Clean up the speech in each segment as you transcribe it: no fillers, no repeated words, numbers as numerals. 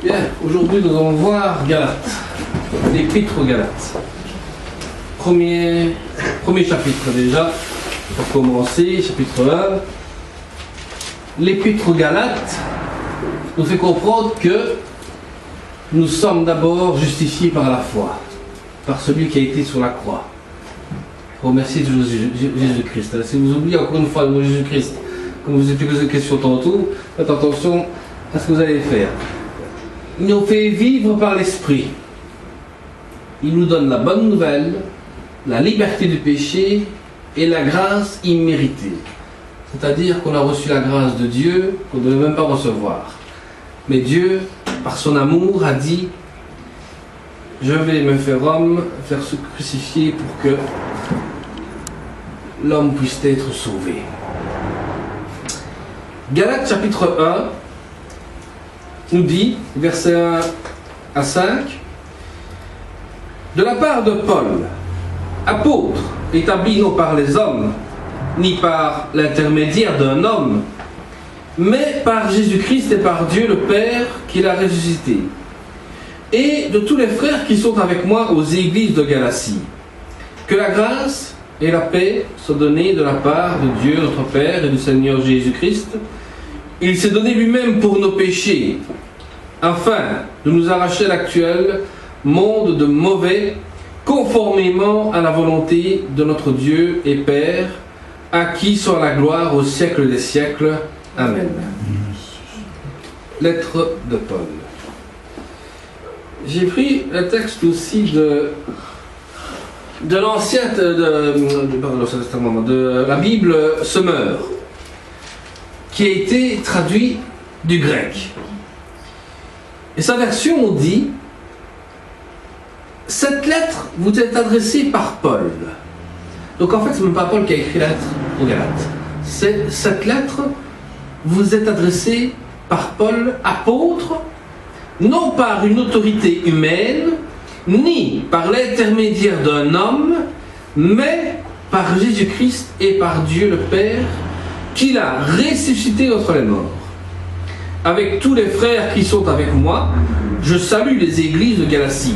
Bien, aujourd'hui nous allons voir Galates, l'épître aux Galates. Premier chapitre déjà, pour commencer, chapitre 1. L'épître aux Galates nous fait comprendre que nous sommes d'abord justifiés par la foi, par celui qui a été sur la croix. Remerciez Jésus-Christ. Si vous oubliez encore une fois le mot Jésus-Christ, comme vous avez posé des questions tantôt, faites attention à ce que vous allez faire. Il nous fait vivre par l'Esprit. Il nous donne la bonne nouvelle, la liberté du péché et la grâce imméritée. C'est-à-dire qu'on a reçu la grâce de Dieu qu'on ne devait même pas recevoir. Mais Dieu, par son amour, a dit « Je vais me faire homme, faire se crucifier pour que l'homme puisse être sauvé. » Galates chapitre 1 nous dit, versets 1 à 5, « De la part de Paul, apôtre, établi non par les hommes, ni par l'intermédiaire d'un homme, mais par Jésus-Christ et par Dieu le Père qui l'a ressuscité, et de tous les frères qui sont avec moi aux églises de Galatie. Que la grâce et la paix soient données de la part de Dieu notre Père et du Seigneur Jésus-Christ. Il s'est donné lui-même pour nos péchés, afin de nous arracher à l'actuel monde de mauvais, conformément à la volonté de notre Dieu et Père, à qui soit la gloire au siècle des siècles. Amen. Lettre de Paul. J'ai pris le texte aussi de l'Ancien Testament, de la Bible Semeur, qui a été traduit du grec. Et sa version dit « Cette lettre vous est adressée par Paul ». Donc en fait, ce n'est même pas Paul qui a écrit la lettre aux Galates. Cette lettre vous est adressée par Paul, apôtre, non par une autorité humaine, ni par l'intermédiaire d'un homme, mais par Jésus-Christ et par Dieu le Père, qui l'a ressuscité d'entre les morts. Avec tous les frères qui sont avec moi, je salue les églises de Galatie.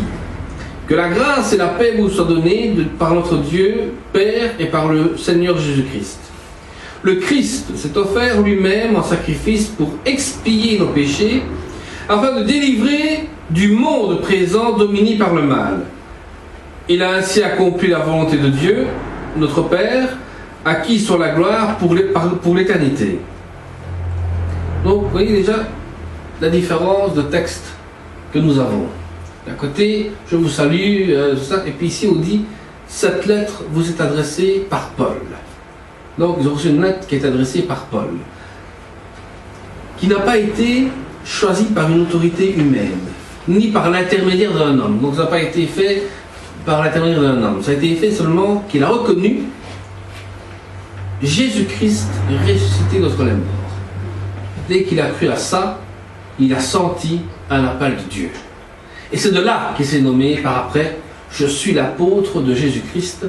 Que la grâce et la paix vous soient données par notre Dieu, Père, et par le Seigneur Jésus-Christ. Le Christ s'est offert lui-même en sacrifice pour expier nos péchés, afin de délivrer du monde présent dominé par le mal. Il a ainsi accompli la volonté de Dieu, notre Père, à qui soit la gloire pour l'éternité. Donc, vous voyez déjà la différence de texte que nous avons. D'un côté, je vous salue, et puis ici on dit, cette lettre vous est adressée par Paul. Donc, ils ont reçu une lettre qui est adressée par Paul, qui n'a pas été choisie par une autorité humaine, ni par l'intermédiaire d'un homme. Donc, ça n'a pas été fait par l'intermédiaire d'un homme. Ça a été fait seulement qu'il a reconnu Jésus-Christ ressuscité d'entre les morts. Dès qu'il a cru à ça, il a senti un appel de Dieu. Et c'est de là qu'il s'est nommé par après, je suis l'apôtre de Jésus-Christ,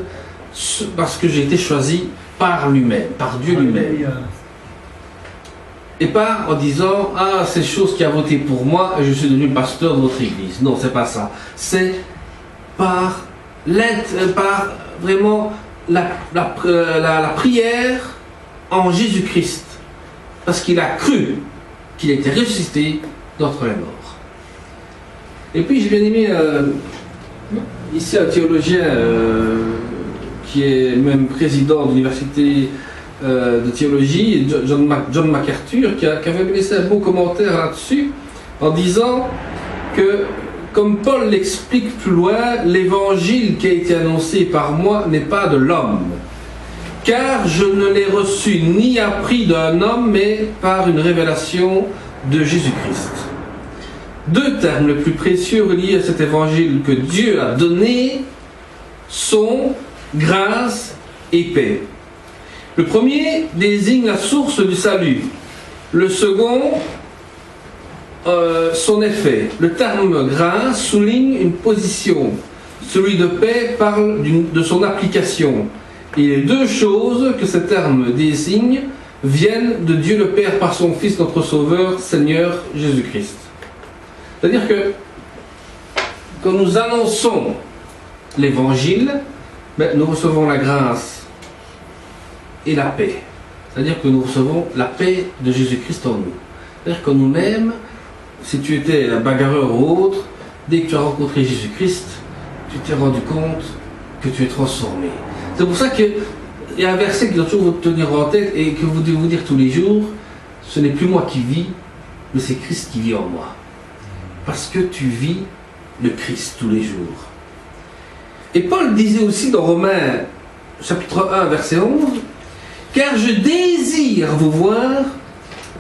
parce que j'ai été choisi par lui-même, par Dieu lui-même. Et pas en disant, ah, c'est chose qui a voté pour moi, et je suis devenu le pasteur de votre église. Non, c'est pas ça. C'est par vraiment la prière en Jésus-Christ, parce qu'il a cru qu'il était ressuscité d'entre les morts. Et puis j'ai bien aimé ici un théologien qui est même président de l'université de théologie, John MacArthur, qui avait laissé un beau commentaire là-dessus en disant que, comme Paul l'explique plus loin, l'évangile qui a été annoncé par moi n'est pas de l'homme, car je ne l'ai reçu ni appris d'un homme, mais par une révélation de Jésus-Christ. Deux termes les plus précieux reliés à cet évangile que Dieu a donné sont grâce et paix. Le premier désigne la source du salut. Le second, son effet. Le terme grâce souligne une position. Celui de paix parle de son application. Et les deux choses que ce terme désigne viennent de Dieu le Père par son Fils notre Sauveur, Seigneur Jésus-Christ. C'est-à-dire que quand nous annonçons l'évangile, nous recevons la grâce et la paix. C'est-à-dire que nous recevons la paix de Jésus-Christ en nous. C'est-à-dire que nous-mêmes, si tu étais un bagarreur ou autre, dès que tu as rencontré Jésus-Christ, tu t'es rendu compte que tu es transformé. C'est pour ça qu'il y a un verset qui doit toujours vous tenir en tête et que vous devez vous dire tous les jours, ce n'est plus moi qui vis, mais c'est Christ qui vit en moi. Parce que tu vis le Christ tous les jours. Et Paul disait aussi dans Romains chapitre 1 verset 11, « Car je désire vous voir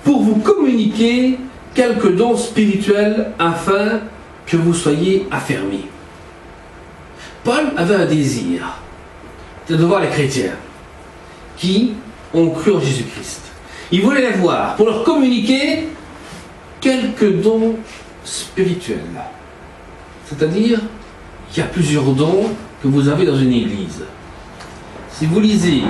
pour vous communiquer quelques dons spirituels afin que vous soyez affermis. » Paul avait un désir, c'est de voir les chrétiens qui ont cru en Jésus-Christ. Il voulait les voir pour leur communiquer quelques dons spirituels. C'est-à-dire qu'il y a plusieurs dons que vous avez dans une église. Si vous lisez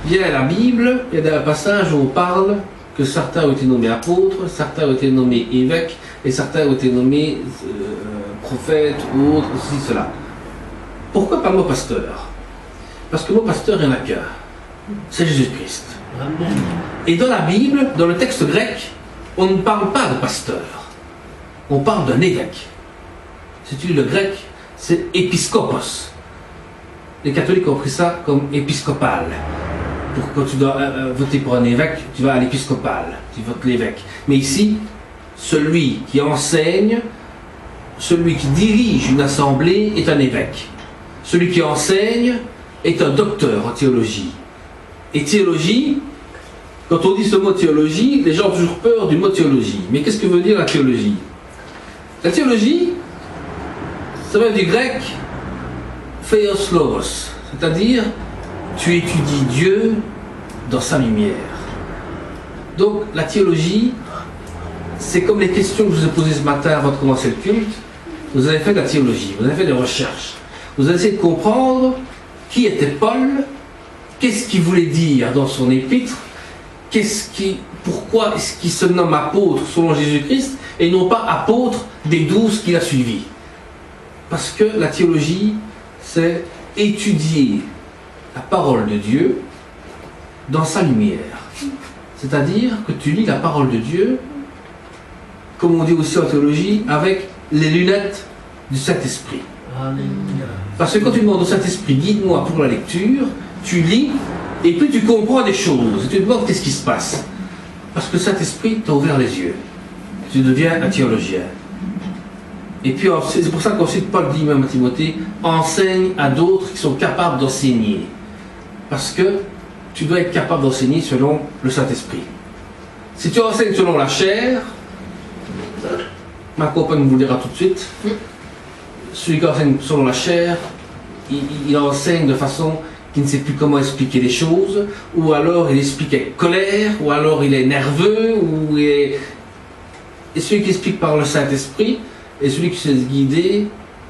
bien la Bible, il y a un passage où on parle que certains ont été nommés apôtres, certains ont été nommés évêques, et certains ont été nommés prophètes ou autres, ceci, cela. Pourquoi pas le mot pasteur? Parce que le mot pasteur, il n'y en a qu'un. C'est Jésus-Christ. Et dans la Bible, dans le texte grec, on ne parle pas de pasteur. On parle d'un évêque. Si tu lis le grec, c'est épiscopos. Les catholiques ont pris ça comme épiscopal. Quand tu dois voter pour un évêque, tu vas à l'épiscopal, tu votes l'évêque. Mais ici, celui qui enseigne, celui qui dirige une assemblée est un évêque. Celui qui enseigne est un docteur en théologie. Et théologie, quand on dit ce mot théologie, les gens ont toujours peur du mot théologie. Mais qu'est-ce que veut dire la théologie? La théologie, ça vient du grec theos logos, c'est-à-dire tu étudies Dieu dans sa lumière. Donc la théologie, c'est comme les questions que je vous ai posées ce matin avant de commencer le culte. Vous avez fait de la théologie, vous avez fait des recherches. Vous avez essayé de comprendre qui était Paul, qu'est-ce qu'il voulait dire dans son épître, pourquoi est-ce qu'il se nomme apôtre selon Jésus-Christ et non pas apôtre des 12 qu'il a suivis. Parce que la théologie, c'est étudier la parole de Dieu dans sa lumière. C'est-à-dire que tu lis la parole de Dieu, comme on dit aussi en théologie, avec les lunettes du Saint-Esprit. Parce que quand tu demandes au Saint-Esprit, guide-moi pour la lecture, tu lis, et puis tu comprends des choses, et tu te demandes qu'est-ce qui se passe. Parce que le Saint-Esprit t'a ouvert les yeux. Tu deviens un théologien. Et puis c'est pour ça qu'ensuite Paul dit même à Timothée, enseigne à d'autres qui sont capables d'enseigner. Parce que tu dois être capable d'enseigner selon le Saint-Esprit. Si tu enseignes selon la chair, ma compagne vous le dira tout de suite, celui qui enseigne selon la chair, il enseigne de façon qu'il ne sait plus comment expliquer les choses, ou alors il explique avec colère, ou alors il est nerveux, ou il est... Et celui qui explique par le Saint-Esprit, et celui qui se laisse guider,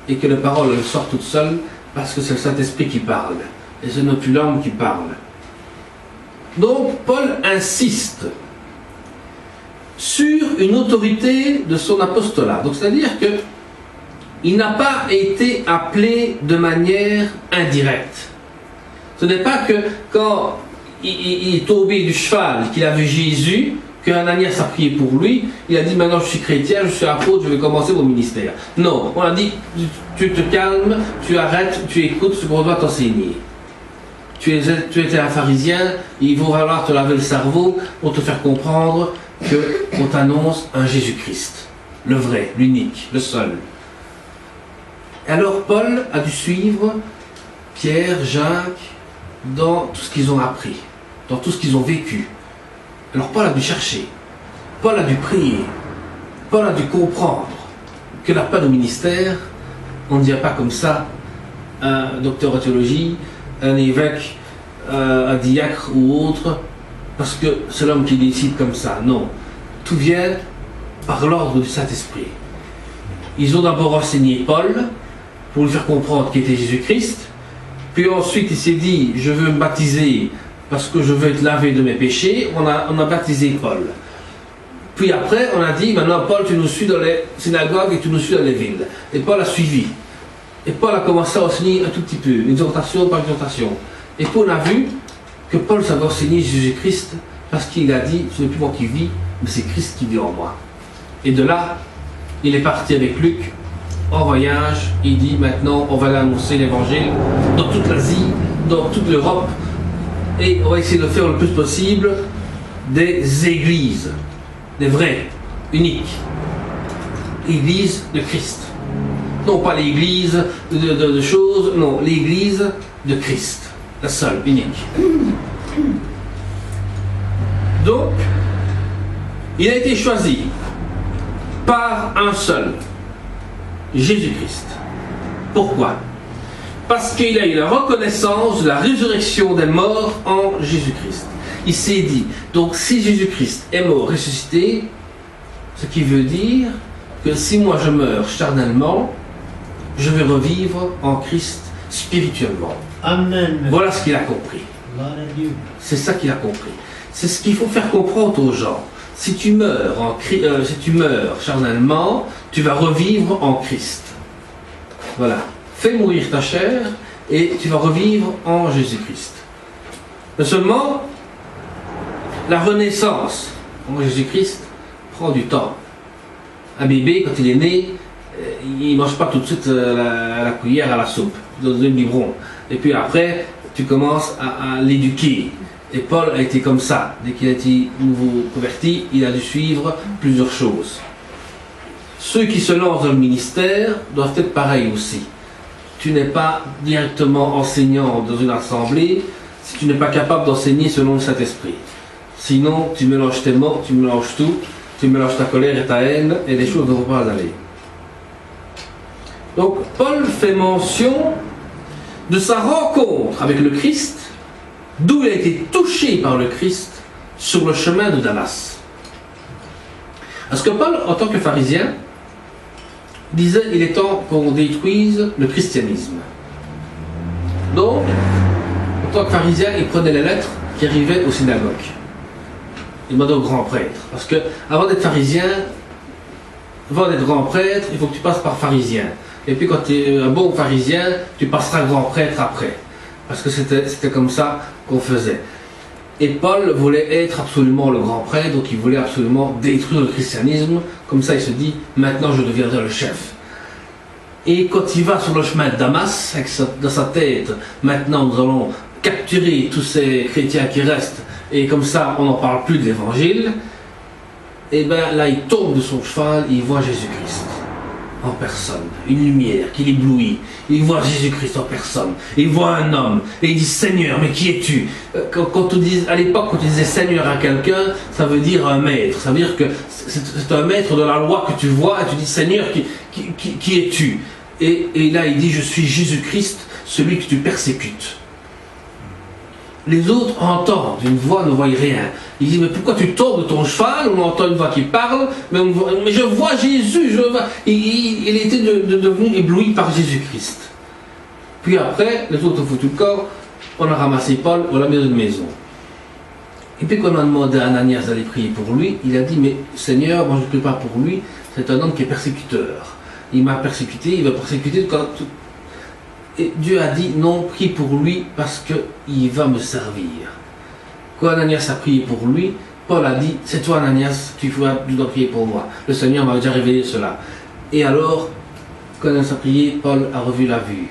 et que la parole sort toute seule, parce que c'est le Saint-Esprit qui parle, et ce n'est plus l'homme qui parle. Donc Paul insiste sur une autorité de son apostolat. Donc c'est-à-dire que il n'a pas été appelé de manière indirecte. Ce n'est pas que quand il est tombé du cheval, qu'il a vu Jésus, qu'Ananias a prié pour lui, il a dit maintenant je suis chrétien, je suis apôtre, je vais commencer mon ministère. Non, on a dit tu te calmes, tu arrêtes, tu écoutes ce qu'on doit t'enseigner. Tu étais un pharisien, il va falloir te laver le cerveau pour te faire comprendre qu'on t'annonce un Jésus-Christ, le vrai, l'unique, le seul. Et alors Paul a dû suivre Pierre, Jacques, dans tout ce qu'ils ont appris, dans tout ce qu'ils ont vécu. Alors Paul a dû chercher, Paul a dû prier, Paul a dû comprendre que l'appel au ministère, on ne dirait pas comme ça un docteur en théologie, un évêque, un diacre ou autre, parce que c'est l'homme qui décide comme ça. Non, tout vient par l'ordre du Saint-Esprit. Ils ont d'abord enseigné Paul pour lui faire comprendre qui était Jésus-Christ, puis ensuite il s'est dit je veux me baptiser parce que je veux être lavé de mes péchés. On a baptisé Paul. Puis après, on a dit, maintenant Paul, tu nous suis dans les synagogues et tu nous suis dans les villes. Et Paul a suivi. Et Paul a commencé à enseigner un tout petit peu, exhortation par exhortation. Et puis on a vu que Paul savait enseigner Jésus-Christ parce qu'il a dit, ce n'est plus moi qui vis, mais c'est Christ qui vit en moi. Et de là, il est parti avec Luc en voyage. Il dit, maintenant, on va aller annoncer l'évangile dans toute l'Asie, dans toute l'Europe. Et on va essayer de faire le plus possible des églises, des vraies, uniques. Église de Christ. Non pas l'église de choses, non, l'église de Christ. La seule, unique. Donc, il a été choisi par un seul, Jésus-Christ. Pourquoi? Parce qu'il a eu la reconnaissance de la résurrection des morts en Jésus-Christ. Il s'est dit, donc si Jésus-Christ est mort, ressuscité, ce qui veut dire que si moi je meurs charnellement, je vais revivre en Christ spirituellement. Amen. Voilà ce qu'il a compris. C'est ça qu'il a compris. C'est ce qu'il faut faire comprendre aux gens. Si tu meurs charnellement, tu vas revivre en Christ. Voilà. Fais mourir ta chair et tu vas revivre en Jésus-Christ. Mais seulement, la renaissance en Jésus-Christ prend du temps. Un bébé, quand il est né, il ne mange pas tout de suite la cuillère à la soupe, dans un biberon. Et puis après, tu commences à l'éduquer. Et Paul a été comme ça. Dès qu'il a été nouveau converti, il a dû suivre plusieurs choses. Ceux qui se lancent dans le ministère doivent être pareils aussi. Tu n'es pas directement enseignant dans une assemblée si tu n'es pas capable d'enseigner selon le Saint-Esprit. Sinon, tu mélanges tes mots, tu mélanges tout, tu mélanges ta colère et ta haine, et les choses ne vont pas aller. Donc, Paul fait mention de sa rencontre avec le Christ, d'où il a été touché par le Christ sur le chemin de Damas. Parce que Paul, en tant que pharisien, disait il est temps qu'on détruise le christianisme. Donc, en tant que pharisien, il prenait les lettres qui arrivaient aux synagogues. Il demandait au grand prêtre. Parce que avant d'être pharisien, avant d'être grand prêtre, il faut que tu passes par pharisien. Et puis quand tu es un bon pharisien, tu passeras grand prêtre après. Parce que c'était comme ça qu'on faisait. Et Paul voulait être absolument le grand prêtre, donc il voulait absolument détruire le christianisme. Comme ça, il se dit, maintenant je deviendrai le chef. Et quand il va sur le chemin de Damas, dans sa tête, maintenant nous allons capturer tous ces chrétiens qui restent, et comme ça, on n'en parle plus de l'évangile, et bien là, il tombe de son cheval, il voit Jésus-Christ en personne, une lumière qui l'éblouit. Il voit Jésus-Christ en personne, il voit un homme, et il dit Seigneur, mais qui es-tu? Quand on dit, à l'époque, quand on disait Seigneur à quelqu'un, ça veut dire un maître, ça veut dire que c'est un maître de la loi que tu vois, et tu dis Seigneur, qui es-tu? Et là, il dit je suis Jésus-Christ, celui que tu persécutes. Les autres entendent une voix, ne voient rien. Il dit, mais pourquoi tu tombes de ton cheval? On entend une voix qui parle, mais je vois Jésus, je vois. Il était devenu ébloui par Jésus-Christ. Puis après, les autres ont foutu le corps, on a ramassé Paul, on l'a mis dans une maison. Et puis quand on a demandé à Ananias d'aller prier pour lui, il a dit, mais Seigneur, moi je ne prie pas pour lui, c'est un homme qui est persécuteur. Il m'a persécuté, il va persécuter quand... Et Dieu a dit, non, prie pour lui parce qu'il va me servir. Quand Ananias a prié pour lui, Paul a dit, c'est toi Ananias, tu dois prier pour moi. Le Seigneur m'a déjà révélé cela. Et alors, quand Ananias a prié, Paul a revu la vue.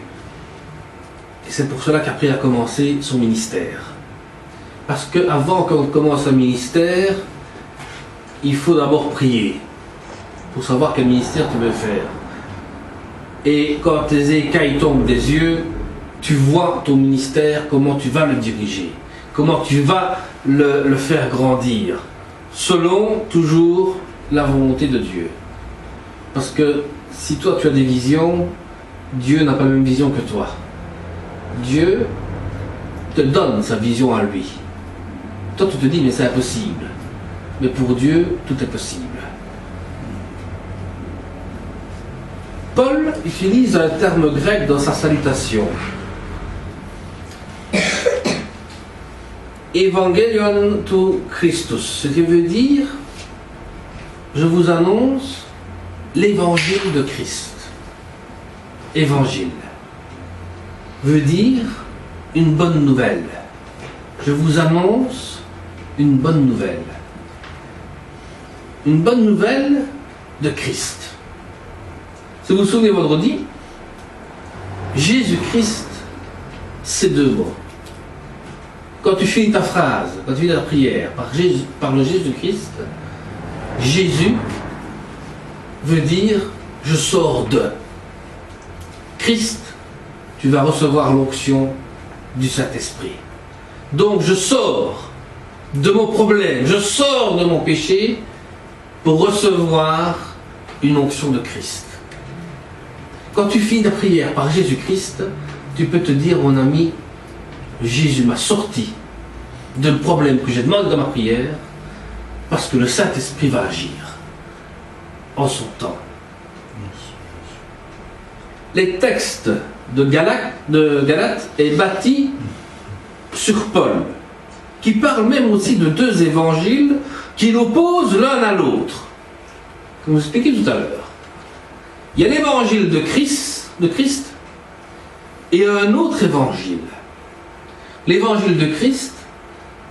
Et c'est pour cela qu'après il a commencé son ministère. Parce qu'avant qu'on commence un ministère, il faut d'abord prier pour savoir quel ministère tu veux faire. Et quand tes écailles tombent des yeux, tu vois ton ministère, comment tu vas le diriger, comment tu vas le faire grandir, selon toujours la volonté de Dieu. Parce que si toi tu as des visions, Dieu n'a pas la même vision que toi. Dieu te donne sa vision à lui. Toi tu te dis mais c'est impossible. Mais pour Dieu, tout est possible. Paul utilise un terme grec dans sa salutation. Evangelion to Christus, ce qui veut dire je vous annonce l'évangile de Christ. Évangile veut dire une bonne nouvelle. Je vous annonce une bonne nouvelle. Une bonne nouvelle de Christ. Si vous vous souvenez vendredi, Jésus-Christ, c'est deux mots. Quand tu finis ta phrase, quand tu finis ta prière par le Jésus-Christ, Jésus veut dire je sors de. Christ, tu vas recevoir l'onction du Saint-Esprit. Donc je sors de mon problème, je sors de mon péché pour recevoir une onction de Christ. Quand tu finis ta prière par Jésus-Christ, tu peux te dire, mon ami, Jésus m'a sorti de le problème que j'ai demandé dans ma prière, parce que le Saint-Esprit va agir en son temps. Les textes de Galates est bâti sur Paul, qui parle même aussi de deux évangiles qui l'opposent l'un à l'autre. Comme je vous expliquais tout à l'heure. Il y a l'évangile de Christ et un autre évangile. L'évangile de Christ,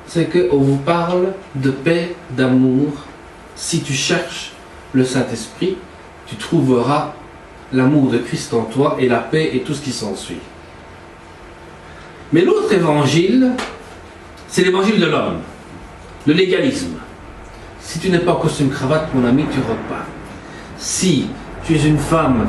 c'est qu'on vous parle de paix, d'amour. Si tu cherches le Saint-Esprit, tu trouveras l'amour de Christ en toi et la paix et tout ce qui s'ensuit. Mais l'autre évangile, c'est l'évangile de l'homme, le légalisme. Si tu n'es pas en costume cravate, mon ami, tu ne rentres pas. Si tu es une femme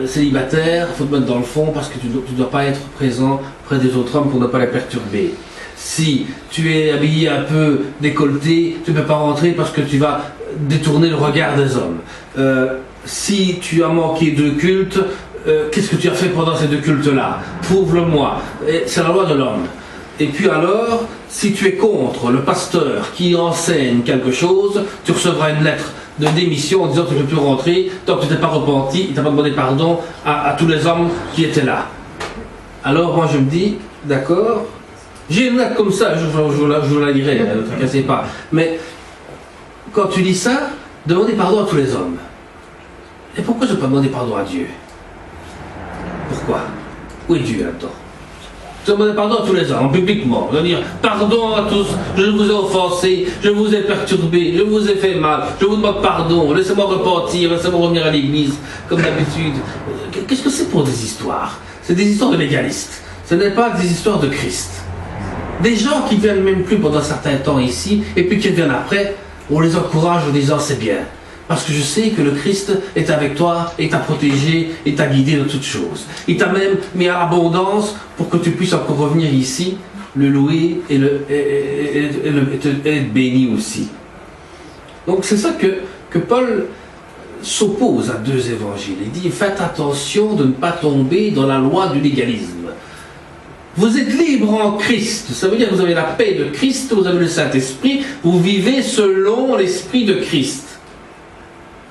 célibataire, il faut te mettre dans le fond parce que tu ne dois pas être présent près des autres hommes pour ne pas les perturber. Si tu es habillé un peu décolleté, tu ne peux pas rentrer parce que tu vas détourner le regard des hommes. Si tu as manqué de culte, qu'est-ce que tu as fait pendant ces deux cultes-là? Prouve-le-moi. C'est la loi de l'homme. Et puis alors, si tu es contre le pasteur qui enseigne quelque chose, tu recevras une lettre de démission en disant que tu ne peux plus rentrer tant que tu t'es pas repenti, il t'a pas demandé pardon à tous les hommes qui étaient là. Alors moi je me dis, d'accord, j'ai une lettre comme ça, je vous la lirai, ne vous tracassez pas. Mais quand tu dis ça, demandez pardon à tous les hommes. Et pourquoi je ne peux pas demander pardon à Dieu? Pourquoi? Où est Dieu là-dedans? Je demande pardon à tous les hommes, publiquement. Je veux dire, pardon à tous, je vous ai offensé, je vous ai perturbé, je vous ai fait mal, je vous demande pardon, laissez-moi repentir, laissez-moi revenir à l'église, comme d'habitude. Qu'est-ce que c'est pour des histoires? C'est des histoires de légalistes. Ce n'est pas des histoires de Christ. Des gens qui viennent même plus pendant un certain temps ici, et puis qui viennent après, on les encourage en disant c'est bien. Parce que je sais que le Christ est avec toi, et t'a protégé, et t'a guidé de toutes choses. Il t'a même mis à abondance pour que tu puisses encore revenir ici, le louer et être béni aussi. Donc c'est ça que Paul s'oppose à deux évangiles. Il dit, faites attention de ne pas tomber dans la loi du légalisme. Vous êtes libre en Christ. Ça veut dire que vous avez la paix de Christ, vous avez le Saint-Esprit, vous vivez selon l'Esprit de Christ.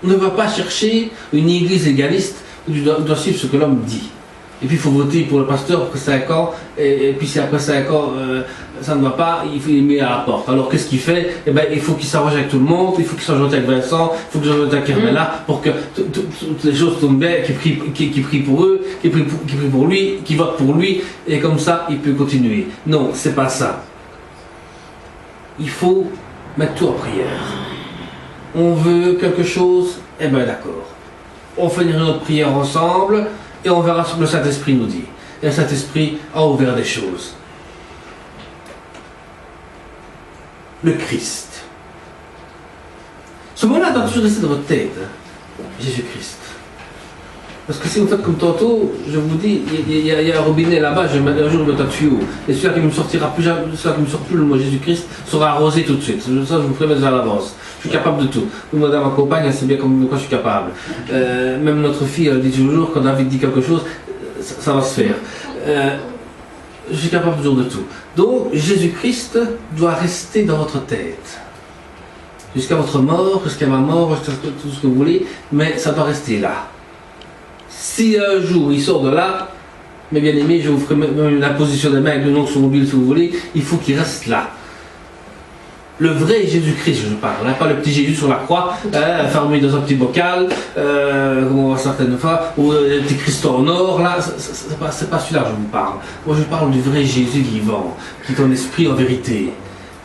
On ne va pas chercher une église légaliste où tu dois suivre ce que l'homme dit. Et puis il faut voter pour le pasteur après 5 ans, et puis si après 5 ans ça ne va pas, il faut les mettre à la porte. Alors qu'est-ce qu'il fait? Eh ben, il faut qu'il s'arrange avec tout le monde, il faut qu'il s'arrange avec Vincent, il faut qu'il s'arrange avec Kermela pour que toutes les choses tombent bien, qu'il prie pour eux, qu'il prie pour lui, qu'il vote pour lui, et comme ça il peut continuer. Non, c'est pas ça. Il faut mettre tout en prière. On veut quelque chose, eh bien d'accord. On fait notre prière ensemble et on verra ce que le Saint-Esprit nous dit. Et le Saint-Esprit a ouvert des choses. Le Christ. Ce mot-là doit toujours rester dans votre tête. Jésus-Christ. Parce que si vous faites comme tantôt, je vous dis, il y a un robinet là-bas, un jour je me tuyau. Et celui-là qui me sortira plus, celui-là qui me sort plus, le mot Jésus-Christ, sera arrosé tout de suite. Ça, je vous préviens à l'avance. Je suis capable de tout. Vous demandez à ma compagne, elle sait bien de quoi je suis capable. Même notre fille, elle dit toujours, quand David dit quelque chose, ça va se faire. Je suis capable toujours de tout. Donc, Jésus-Christ doit rester dans votre tête. Jusqu'à votre mort, jusqu'à ma mort, jusqu'à tout ce que vous voulez, mais ça doit rester là. Si un jour il sort de là, mes bien-aimés, je vous ferai même la position des mains avec le nom de son mobile si vous voulez, il faut qu'il reste là. Le vrai Jésus-Christ, je parle, pas le petit Jésus sur la croix, fermé dans un petit bocal, comme on voit certaines fois, ou le petit Christ en or, là, c'est pas celui-là que je vous parle. Moi, je parle du vrai Jésus vivant, qui est ton esprit en vérité,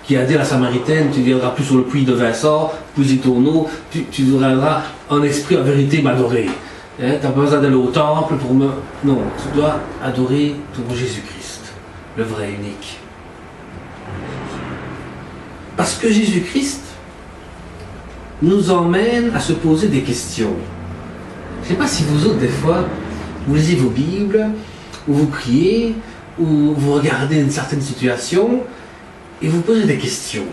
qui a dit à la Samaritaine, tu ne viendras plus sur le puits de Vincent, puiser ton eau, tu viendras en esprit en vérité m'adorer. Tu n'as pas besoin d'aller au temple pour me... Non, tu dois adorer ton Jésus-Christ, le vrai unique. Parce que Jésus-Christ nous emmène à se poser des questions. Je ne sais pas si vous autres, des fois, vous lisez vos Bibles, ou vous priez, ou vous regardez une certaine situation, et vous posez des questions.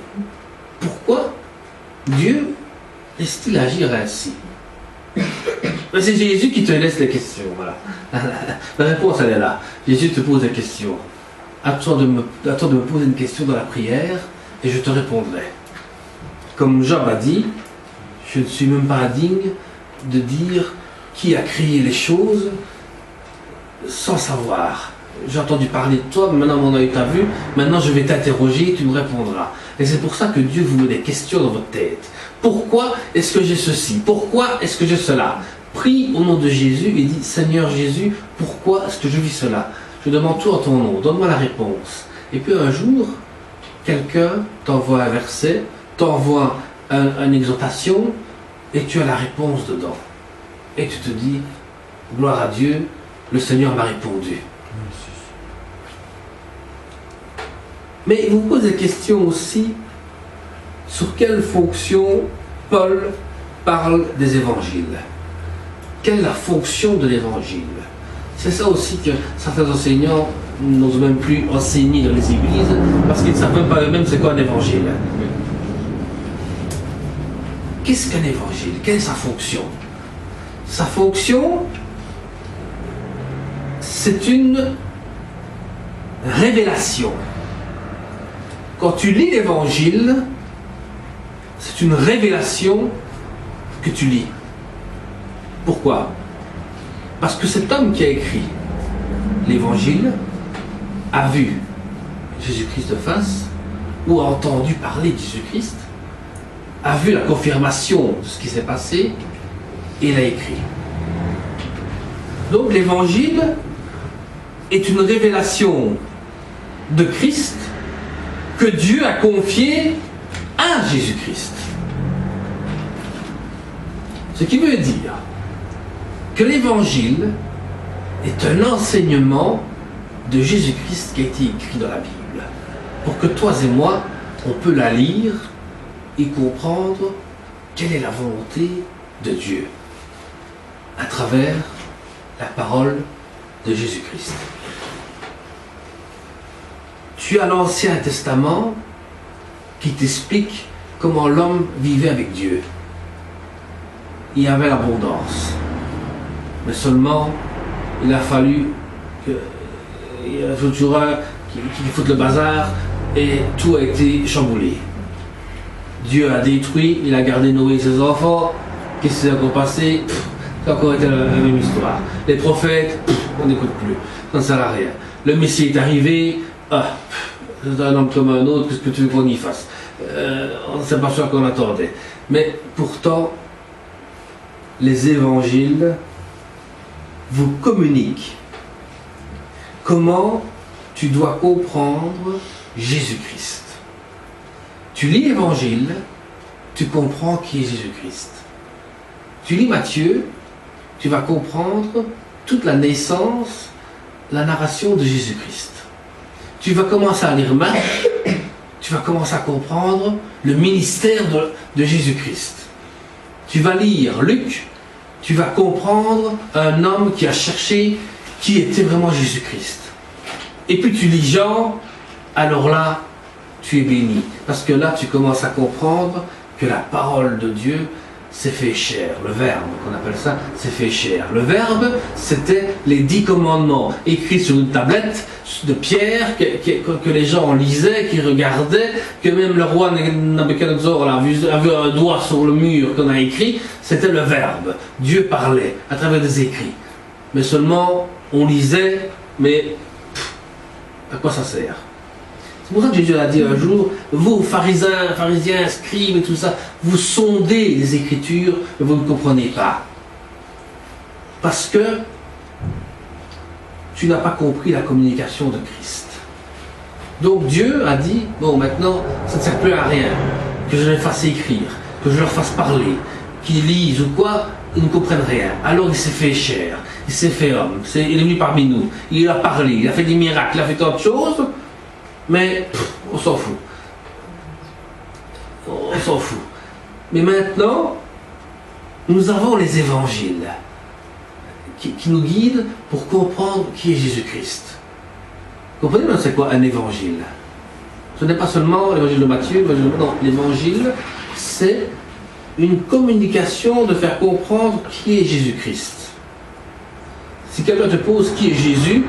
Pourquoi Dieu laisse-t-il agir ainsi? C'est Jésus qui te laisse les questions. Voilà. La réponse, elle est là. Jésus te pose des questions. Attends de me poser une question dans la prière, et je te répondrai. Comme Job a dit, je ne suis même pas digne de dire qui a créé les choses sans savoir. J'ai entendu parler de toi, maintenant mon œil t'a vu, maintenant je vais t'interroger, tu me répondras. Et c'est pour ça que Dieu vous met des questions dans votre tête. Pourquoi est-ce que j'ai ceci? Pourquoi est-ce que j'ai cela? Prie au nom de Jésus et dis, Seigneur Jésus, pourquoi est-ce que je vis cela? Je demande tout en ton nom, donne-moi la réponse. Et puis un jour, quelqu'un t'envoie un verset, t'envoie une exhortation, et tu as la réponse dedans. Et tu te dis, gloire à Dieu, le Seigneur m'a répondu. Mais il vous pose des questions aussi sur quelle fonction Paul parle des évangiles. Quelle est la fonction de l'évangile? C'est ça aussi que certains enseignants n'osent même plus enseigner dans les églises parce qu'ils ne savent même pas eux-mêmes c'est quoi un évangile. Qu'est-ce qu'un évangile? Quelle est sa fonction? Sa fonction, c'est une révélation. Quand tu lis l'évangile, c'est une révélation que tu lis. Pourquoi? Parce que cet homme qui a écrit l'évangile a vu Jésus-Christ de face, ou a entendu parler de Jésus-Christ, a vu la confirmation de ce qui s'est passé, et l'a écrit. Donc l'évangile est une révélation de Christ que Dieu a confiée à Jésus-Christ. Ce qui veut dire que l'évangile est un enseignement de Jésus-Christ qui a été écrit dans la Bible, pour que toi et moi, on peut la lire et comprendre quelle est la volonté de Dieu à travers la parole de Jésus-Christ. Tu as l'Ancien Testament qui t'explique comment l'homme vivait avec Dieu. Il y avait l'abondance, mais seulement il a fallu qu'il foute le bazar et tout a été chamboulé. Dieu a détruit, il a gardé Noé et ses enfants. Qu'est-ce qui s'est encore passé? Ça a encore été la même histoire. Les prophètes, on n'écoute plus, ça ne sert à rien. Le Messie est arrivé, c'est un homme comme un autre, qu'est-ce que tu veux qu'on y fasse? On ne sait pas ce qu'on attendait. Mais pourtant, les évangiles vous communiquent comment tu dois comprendre Jésus-Christ. Tu lis l'évangile, tu comprends qui est Jésus-Christ. Tu lis Matthieu, tu vas comprendre toute la naissance, la narration de Jésus-Christ. Tu vas commencer à lire Marc, tu vas commencer à comprendre le ministère de Jésus-Christ. Tu vas lire Luc, tu vas comprendre un homme qui a cherché qui était vraiment Jésus-Christ. Et puis tu lis Jean, alors là, tu es béni. Parce que là, tu commences à comprendre que la parole de Dieu s'est fait chair. Le Verbe, qu'on appelle ça, s'est fait chair. Le Verbe, c'était les 10 commandements, écrits sur une tablette de pierre, que les gens lisaient, qui regardaient, que même le roi Nabucodonosor a vu un doigt sur le mur qu'on a écrit. C'était le Verbe. Dieu parlait à travers des écrits. Mais seulement, on lisait, mais à quoi ça sert? C'est pour ça que Jésus a dit un jour, vous, pharisiens, scribes et tout ça, vous sondez les Écritures, mais vous ne comprenez pas. Parce que tu n'as pas compris la communication de Christ. Donc Dieu a dit, bon maintenant, ça ne sert plus à rien, que je les fasse écrire, que je leur fasse parler, qu'ils lisent ou quoi, ils ne comprennent rien. Alors il s'est fait chair, il s'est fait homme, il est venu parmi nous, il a parlé, il a fait des miracles, il a fait tant de choses, mais on s'en fout. On s'en fout. Mais maintenant, nous avons les évangiles qui nous guident pour comprendre qui est Jésus-Christ. Vous comprenez maintenant c'est quoi un évangile? Ce n'est pas seulement l'évangile de Matthieu, non, l'évangile, c'est une communication de faire comprendre qui est Jésus-Christ. Si quelqu'un te pose qui est Jésus,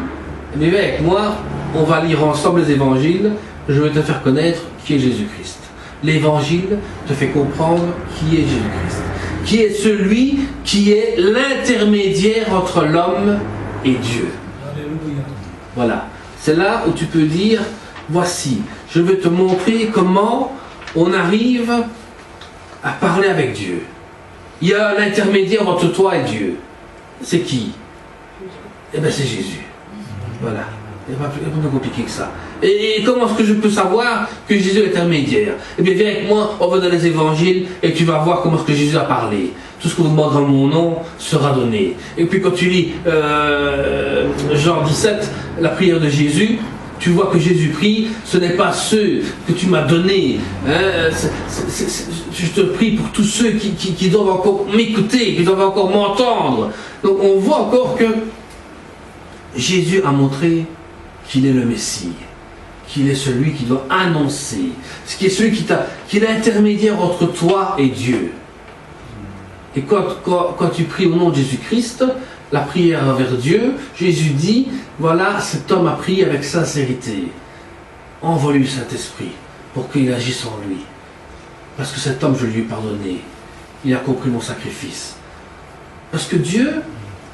eh bien, viens avec moi, on va lire ensemble les évangiles, je vais te faire connaître qui est Jésus-Christ. L'évangile te fait comprendre qui est Jésus-Christ, qui est celui qui est l'intermédiaire entre l'homme et Dieu. Alléluia. Voilà, c'est là où tu peux dire, voici, je vais te montrer comment on arrive à parler avec Dieu. Il y a l'intermédiaire entre toi et Dieu. C'est qui? Eh bien c'est Jésus. Voilà. Il n'y a pas plus compliqué que ça. Et comment est-ce que je peux savoir que Jésus est intermédiaire? Eh bien viens avec moi, on va dans les évangiles et tu vas voir comment est-ce que Jésus a parlé. Tout ce que vous demanderez en mon nom sera donné. Et puis quand tu lis Jean 17, la prière de Jésus, tu vois que Jésus prie, ce n'est pas ceux que tu m'as donnés. Hein, je te prie pour tous ceux qui doivent encore m'écouter, qui doivent encore m'entendre. Donc on voit encore que Jésus a montré qu'il est le Messie, qu'il est celui qui doit annoncer, qui est celui qui est l'intermédiaire entre toi et Dieu. Et quand tu pries au nom de Jésus-Christ, la prière vers Dieu, Jésus dit, voilà, cet homme a prié avec sincérité. Envoie-lui le Saint-Esprit pour qu'il agisse en lui. Parce que cet homme, je lui ai pardonné. Il a compris mon sacrifice. Parce que Dieu,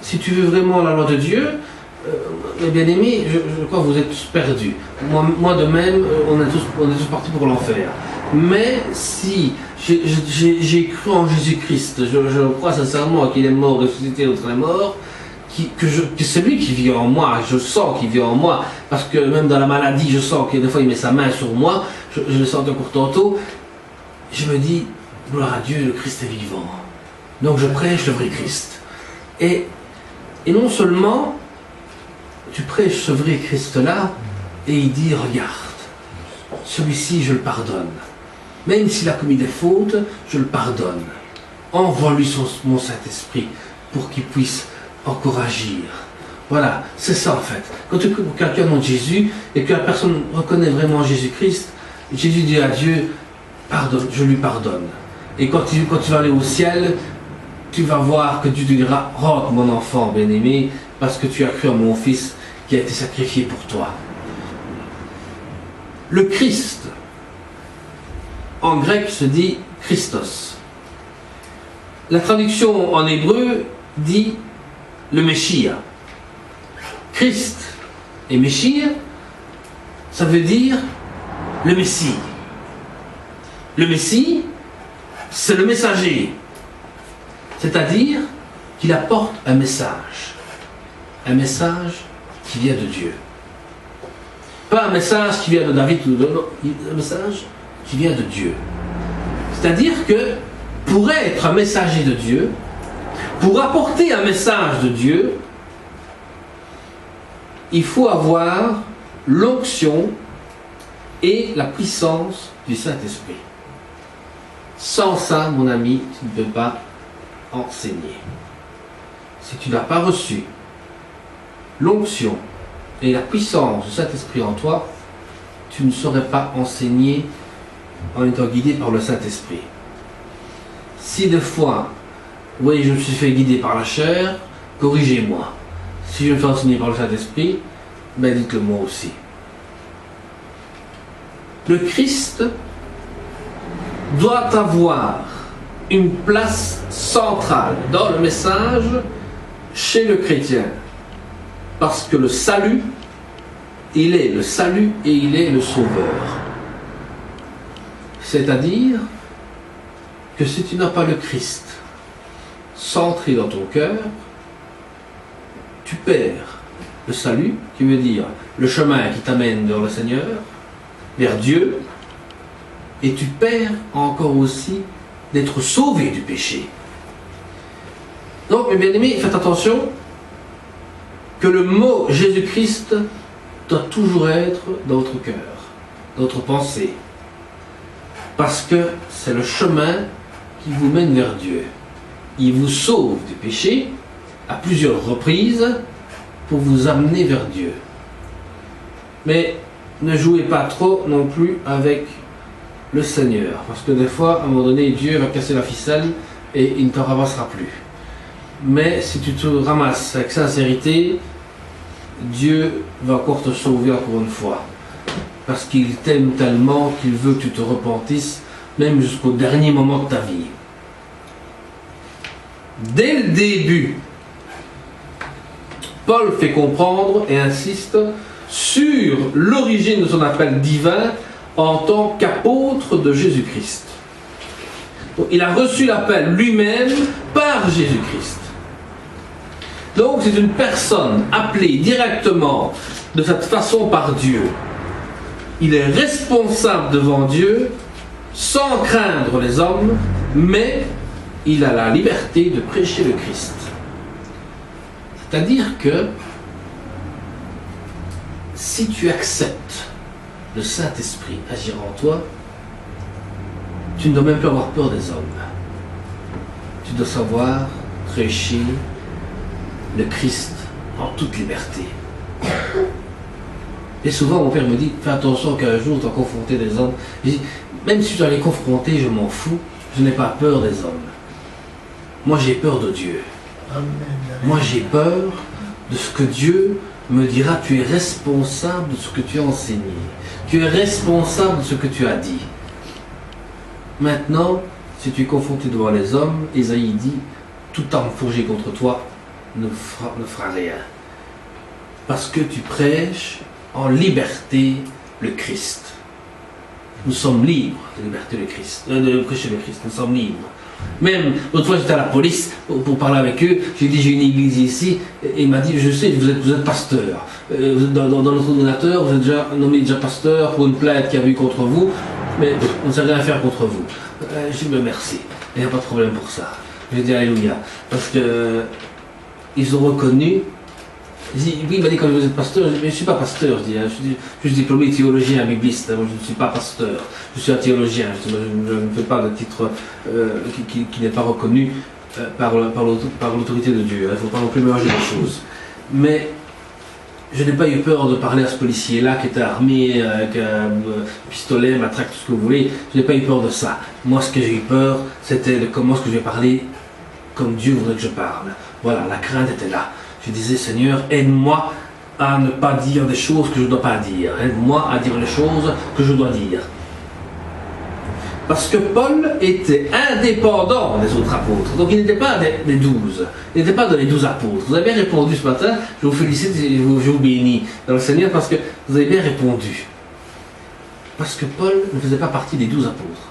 si tu veux vraiment la loi de Dieu, mes bien-aimés, je crois que vous êtes tous perdus. Moi de même, on est tous partis pour l'enfer. Mais si j'ai cru en Jésus-Christ, je crois sincèrement qu'il est mort, ressuscité entre les morts, que celui qui vit en moi, je sens qu'il vit en moi, parce que même dans la maladie, je sens que des fois il met sa main sur moi, je le sens encore tantôt, je me dis, gloire à Dieu, le Christ est vivant. Donc je prêche le vrai Christ. Et non seulement tu prêches ce vrai Christ-là, et il dit, regarde, celui-ci je le pardonne. Même s'il a commis des fautes, je le pardonne. Envoie-lui mon Saint-Esprit pour qu'il puisse encore agir. Voilà, c'est ça en fait. Quand tu pries pour quelqu'un au nom de Jésus, et que la personne reconnaît vraiment Jésus-Christ, Jésus dit à Dieu, pardonne, je lui pardonne. Et quand tu vas aller au ciel, tu vas voir que Dieu te dira, rentre mon enfant bien-aimé, parce que tu as cru en mon Fils qui a été sacrifié pour toi. Le Christ, en grec, se dit Christos. La traduction en hébreu dit le Messia. Christ et Messia, ça veut dire le Messie. Le Messie, c'est le messager. C'est-à-dire qu'il apporte un message. Un message qui vient de Dieu. Pas un message qui vient de David, un message qui vient de Dieu. C'est-à-dire que pour être un messager de Dieu, pour apporter un message de Dieu, il faut avoir l'onction et la puissance du Saint-Esprit. Sans ça, mon ami, tu ne peux pas enseigner. Si tu n'as pas reçu l'onction et la puissance du Saint-Esprit en toi, tu ne saurais pas enseigner en étant guidé par le Saint-Esprit. Si des fois, oui, je me suis fait guider par la chair, corrigez-moi. Si je me fais enseigner par le Saint-Esprit, ben dites-le moi aussi. Le Christ doit avoir une place centrale dans le message chez le chrétien. Parce que le salut Il est le salut et il est le sauveur. C'est-à-dire que si tu n'as pas le Christ centré dans ton cœur, tu perds le salut, qui veut dire le chemin qui t'amène vers le Seigneur, vers Dieu, et tu perds encore aussi d'être sauvé du péché. Donc, mes bien-aimés, faites attention que le mot Jésus-Christ doit toujours être dans votre cœur, dans votre pensée. Parce que c'est le chemin qui vous mène vers Dieu. Il vous sauve du péché à plusieurs reprises pour vous amener vers Dieu. Mais ne jouez pas trop non plus avec le Seigneur. Parce que des fois, à un moment donné, Dieu va casser la ficelle et il ne te ramassera plus. Mais si tu te ramasses avec sincérité, Dieu va encore te sauver encore une fois. Parce qu'il t'aime tellement qu'il veut que tu te repentisses, même jusqu'au dernier moment de ta vie. Dès le début, Paul fait comprendre et insiste sur l'origine de son appel divin en tant qu'apôtre de Jésus-Christ. Il a reçu l'appel lui-même par Jésus-Christ. Donc c'est une personne appelée directement de cette façon par Dieu. Il est responsable devant Dieu sans craindre les hommes, mais il a la liberté de prêcher le Christ. C'est-à-dire que si tu acceptes le Saint-Esprit agir en toi, tu ne dois même plus avoir peur des hommes. Tu dois savoir prêcher le Christ en toute liberté. Et souvent mon père me dit, fais attention qu'un jour tu vas confronter des hommes. Je dis, même si tu dois les confronter, je m'en fous, je n'ai pas peur des hommes. Moi j'ai peur de Dieu. Amen. Moi j'ai peur de ce que Dieu me dira, tu es responsable de ce que tu as enseigné. Tu es responsable de ce que tu as dit. Maintenant, si tu es confronté devant les hommes, Ésaïe dit, toute arme forgée contre toi ne fera rien. Parce que tu prêches en liberté le Christ. Nous sommes libres de liberté le Christ, de prêcher le Christ. Nous sommes libres. Même l'autre fois j'étais à la police pour parler avec eux, j'ai dit j'ai une église ici, et il m'a dit je sais vous êtes pasteur, dans notre ordinateur vous êtes déjà nommé pasteur pour une plainte qu'il y a eu contre vous, mais on ne sait rien faire contre vous. J'ai dit merci, il n'y a pas de problème pour ça. J'ai dit alléluia, parce que ils ont reconnu. Oui, il m'a dit quand vous êtes pasteur, mais je ne suis pas pasteur, je suis diplômé théologien, bibliste, moi, je ne suis pas pasteur, je suis un théologien, je ne fais pas de titre qui n'est pas reconnu par l'autorité de Dieu, il ne faut pas non plus mélanger les choses. Mais je n'ai pas eu peur de parler à ce policier-là qui était armé avec un pistolet, matraque, tout ce que vous voulez, je n'ai pas eu peur de ça. Moi ce que j'ai eu peur, c'était de comment est-ce que je vais parler comme Dieu voudrait que je parle. Voilà, la crainte était là. Je disais, Seigneur, aide-moi à ne pas dire des choses que je ne dois pas dire. Aide-moi à dire les choses que je dois dire. Parce que Paul était indépendant des autres apôtres. Donc il n'était pas des 12. Il n'était pas dans les 12 apôtres. Vous avez bien répondu ce matin. Je vous félicite et je vous bénis dans le Seigneur parce que vous avez bien répondu. Parce que Paul ne faisait pas partie des 12 apôtres.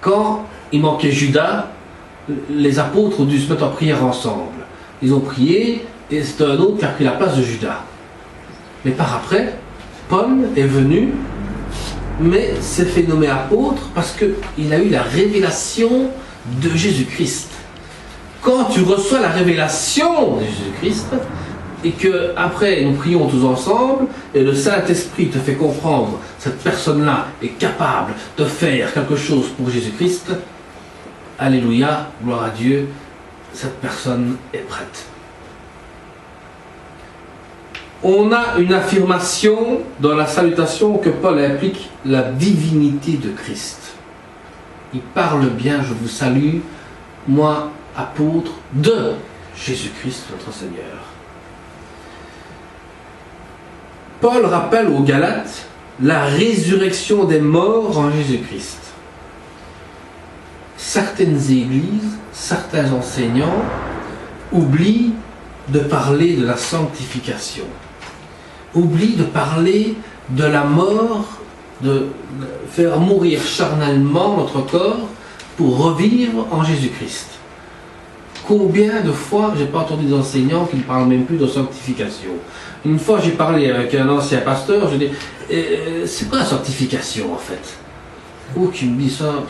Quand il manquait Judas, les apôtres ont dû se mettre en prière ensemble. Ils ont prié et c'est un autre qui a pris la place de Judas. Mais par après, Paul est venu, mais s'est fait nommer apôtre parce qu'il a eu la révélation de Jésus-Christ. Quand tu reçois la révélation de Jésus-Christ, et que après nous prions tous ensemble, et le Saint-Esprit te fait comprendre cette personne-là est capable de faire quelque chose pour Jésus-Christ, alléluia, gloire à Dieu, cette personne est prête. On a une affirmation dans la salutation que Paul implique la divinité de Christ. Il parle bien, je vous salue, moi, apôtre de Jésus-Christ, notre Seigneur. Paul rappelle aux Galates la résurrection des morts en Jésus-Christ. Certaines églises, certains enseignants oublient de parler de la sanctification. oublie de parler de la mort, de faire mourir charnellement notre corps pour revivre en Jésus-Christ. Combien de fois j'ai pas entendu des enseignants qui ne parlent même plus de sanctification. Une fois j'ai parlé avec un ancien pasteur, je dis c'est quoi la sanctification en fait? Oh, qui me dit ça,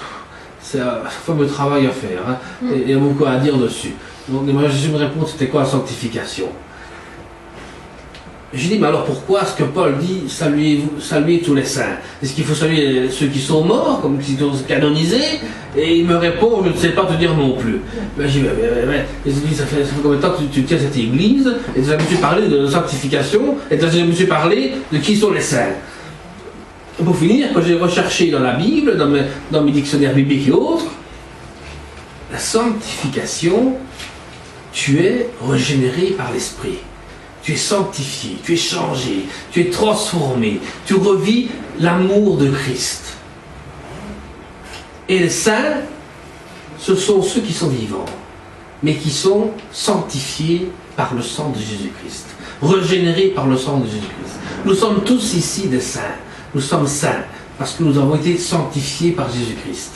c'est un fameux travail à faire, hein, et il y a beaucoup à dire dessus. Donc moi je me réponds, c'était quoi la sanctification? Je dis, mais alors pourquoi est-ce que Paul dit saluer tous les saints? Est-ce qu'il faut saluer ceux qui sont morts, comme qui sont canonisés? Et il me répond, je ne sais pas te dire non plus. Ben, je dis, ça fait combien de temps que tu tiens cette église, et tu as me parlé de sanctification, et tu as me parlé de qui sont les saints? Pour finir, quand j'ai recherché dans la Bible, dans mes dictionnaires bibliques et autres, la sanctification, tu es régénéré par l'Esprit. Tu es sanctifié, tu es changé, tu es transformé, tu revis l'amour de Christ. Et les saints, ce sont ceux qui sont vivants, mais qui sont sanctifiés par le sang de Jésus-Christ, régénérés par le sang de Jésus-Christ. Nous sommes tous ici des saints, nous sommes saints, parce que nous avons été sanctifiés par Jésus-Christ.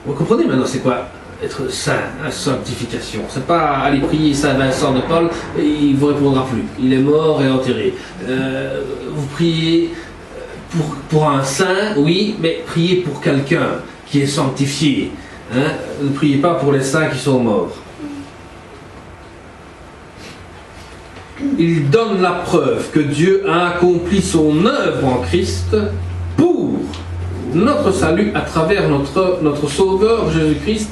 Vous comprenez maintenant c'est quoi être saint, la sanctification? C'est pas aller prier Saint Vincent de Paul et il ne vous répondra plus. Il est mort et enterré. Vous priez pour un saint, oui, mais priez pour quelqu'un qui est sanctifié. Hein? Ne priez pas pour les saints qui sont morts. Il donne la preuve que Dieu a accompli son œuvre en Christ pour notre salut à travers notre Sauveur Jésus-Christ,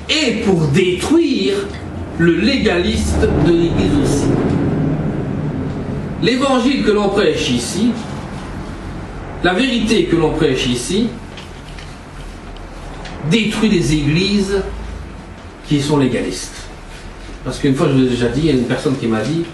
et pour détruire le légaliste de l'Église aussi. L'évangile que l'on prêche ici, la vérité que l'on prêche ici, détruit les églises qui sont légalistes. Parce qu'une fois, je vous ai déjà dit, il y a une personne qui m'a dit,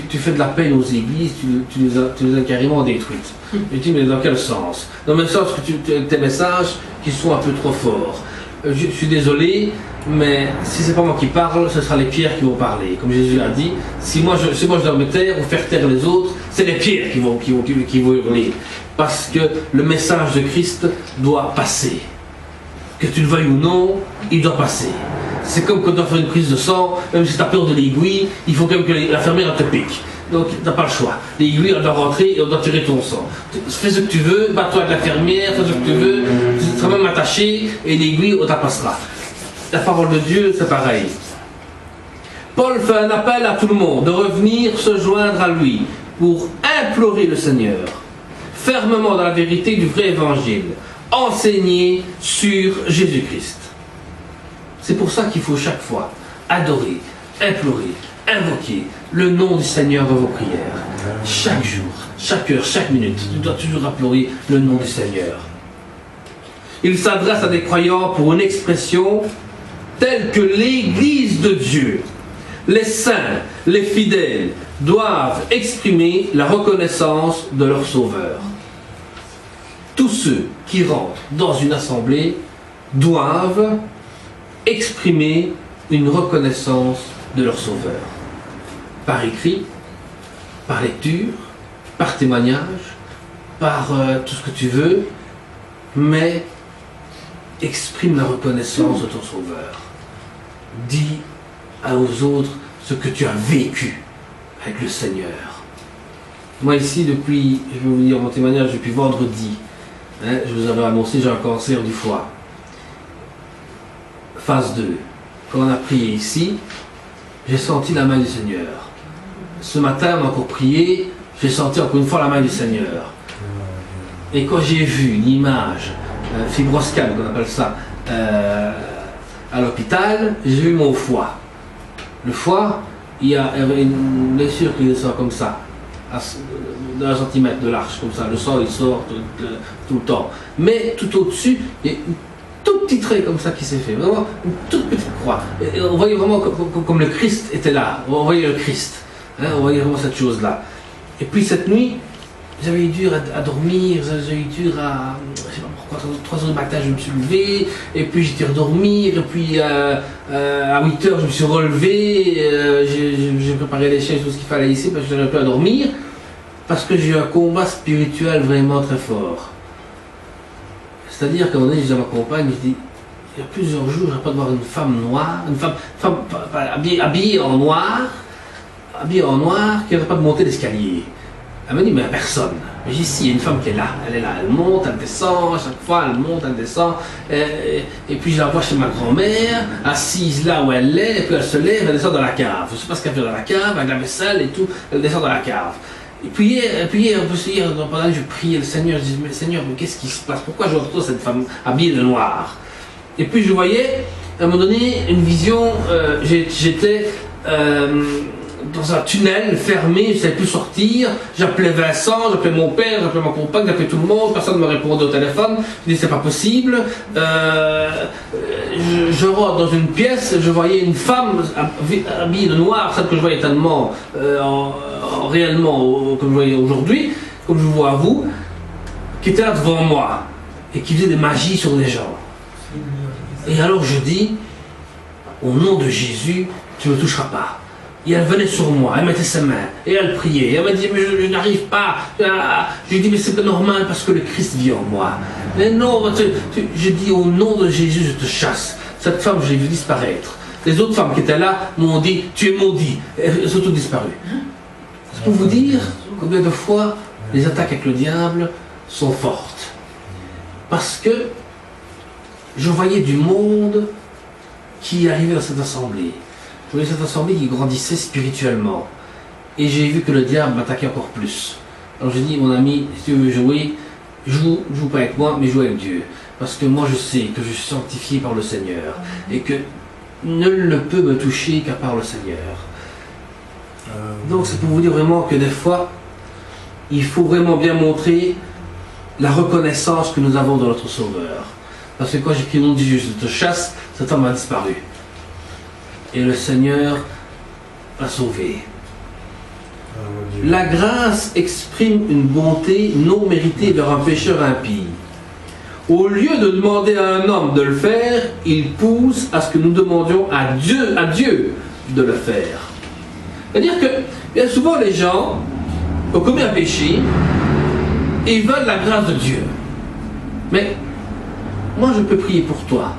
tu fais de la peine aux églises, tu les as carrément détruites. Je dis, mais dans quel sens? Dans le sens que tes messages qui sont un peu trop forts. Je suis désolé, mais si c'est pas moi qui parle, ce sera les pierres qui vont parler. Comme Jésus l'a dit, si moi je dois me taire ou faire taire les autres, c'est les pierres qui vont hurler. Parce que le message de Christ doit passer. Que tu le veuilles ou non, il doit passer. C'est comme quand tu dois faire une prise de sang, même si tu as peur de l'aiguille, il faut quand même que l'infirmière te pique. Donc tu n'as pas le choix. L'aiguille, elle doit rentrer et on doit tirer ton sang. Fais ce que tu veux, bats-toi avec l'infirmière, fais ce que tu veux, tu seras même attaché et l'aiguille, on t'appassera. La parole de Dieu, c'est pareil. Paul fait un appel à tout le monde de revenir se joindre à lui pour implorer le Seigneur, fermement dans la vérité du vrai évangile, enseigné sur Jésus-Christ. C'est pour ça qu'il faut chaque fois adorer, implorer, invoquer le nom du Seigneur dans vos prières. Chaque jour, chaque heure, chaque minute, tu dois toujours implorer le nom du Seigneur. Il s'adresse à des croyants pour une expression telle que l'Église de Dieu, les saints, les fidèles, doivent exprimer la reconnaissance de leur Sauveur. Tous ceux qui rentrent dans une assemblée doivent exprimer une reconnaissance de leur Sauveur. Par écrit, par lecture, par témoignage, par tout ce que tu veux, mais exprime la reconnaissance de ton Sauveur. Dis aux autres ce que tu as vécu avec le Seigneur. Moi ici, depuis, je vais vous dire mon témoignage, depuis vendredi, je vous avais annoncé, j'ai un cancer du foie. Phase 2. Quand on a prié ici, j'ai senti la main du Seigneur. Ce matin, on a encore prié, j'ai senti encore une fois la main du Seigneur. Et quand j'ai vu une image, fibroscane, on appelle ça, à l'hôpital, j'ai vu mon foie. Le foie, il y a une blessure qui descend comme ça, à 1 centimètre de large, comme ça. Le sang, il sort tout le temps. Mais tout au-dessus, il y a une tout petit trait comme ça qui s'est fait, vraiment une toute petite croix. Et on voyait vraiment comme le Christ était là, on voyait le Christ, on voyait vraiment cette chose-là. Et puis cette nuit, j'avais eu dur à dormir, j'avais eu dur à, je sais pas pourquoi, 3 heures du matin je me suis levé, et puis j'étais redormir, et puis à 8 heures je me suis relevé, j'ai préparé les chaises, tout ce qu'il fallait ici, parce que j'avais un peu à dormir, parce que j'ai eu un combat spirituel vraiment très fort. C'est-à-dire qu'à un moment donné, je dis à ma compagne, je dis, il y a plusieurs jours, je n'aurais pas de voir une femme noire, une femme habillée en noir, qui n'aurait pas de monter l'escalier. Elle me dit, mais personne. Mais j'ai dit, si, il y a une femme qui est là, elle monte, elle descend, à chaque fois, elle monte, elle descend. Et puis je la vois chez ma grand-mère, assise là où elle est, et puis elle se lève, elle descend dans la cave. Je ne sais pas ce qu'elle fait dans la cave, avec la vaisselle et tout, elle descend dans la cave. Et puis hier, pendant que je priais le Seigneur, je disais, mais Seigneur, mais qu'est-ce qui se passe? Pourquoi je retrouve cette femme habillée de noir? Et puis je voyais, à un moment donné, une vision, j'étais dans un tunnel fermé, je ne savais plus sortir, j'appelais Vincent, j'appelais mon père, j'appelais ma compagne, j'appelais tout le monde, personne ne me répondait au téléphone, je disais c'est pas possible. Je rentre dans une pièce, je voyais une femme habillée de noir, celle que je voyais tellement réellement comme je voyais aujourd'hui, comme je vous vois à vous, qui était là devant moi et qui faisait des magies sur les gens. Et alors je dis, au nom de Jésus, tu ne me toucheras pas. Et elle venait sur moi, elle mettait ses mains, et elle priait. Et elle m'a dit, mais je n'arrive pas. Je lui ai dit, mais c'est pas normal parce que le Christ vit en moi. Mais non, je dis, au nom de Jésus, je te chasse. Cette femme, je l'ai vue disparaître. Les autres femmes qui étaient là m'ont dit, tu es maudit. Elles ont toutes disparu. C'est pour vous dire combien de fois les attaques avec le diable sont fortes. Parce que je voyais du monde qui arrivait dans cette assemblée. Je voyais cette assemblée qui grandissait spirituellement. Et j'ai vu que le diable m'attaquait encore plus. Alors j'ai dit, mon ami, si tu veux jouer, joue pas avec moi, mais joue avec Dieu. Parce que moi je sais que je suis sanctifié par le Seigneur. Et que nul ne peut me toucher qu'à part le Seigneur. Donc c'est pour vous dire vraiment que des fois, il faut vraiment bien montrer la reconnaissance que nous avons de notre Sauveur. Parce que quand j'ai crié le nom de Jésus, je te chasse, cet homme a disparu. Et le Seigneur l'a sauvé. La grâce exprime une bonté non méritée vers un pécheur impie. Au lieu de demander à un homme de le faire, il pousse à ce que nous demandions à Dieu de le faire. C'est-à-dire que bien souvent les gens ont commis un péché et ils veulent la grâce de Dieu. Mais moi je peux prier pour toi.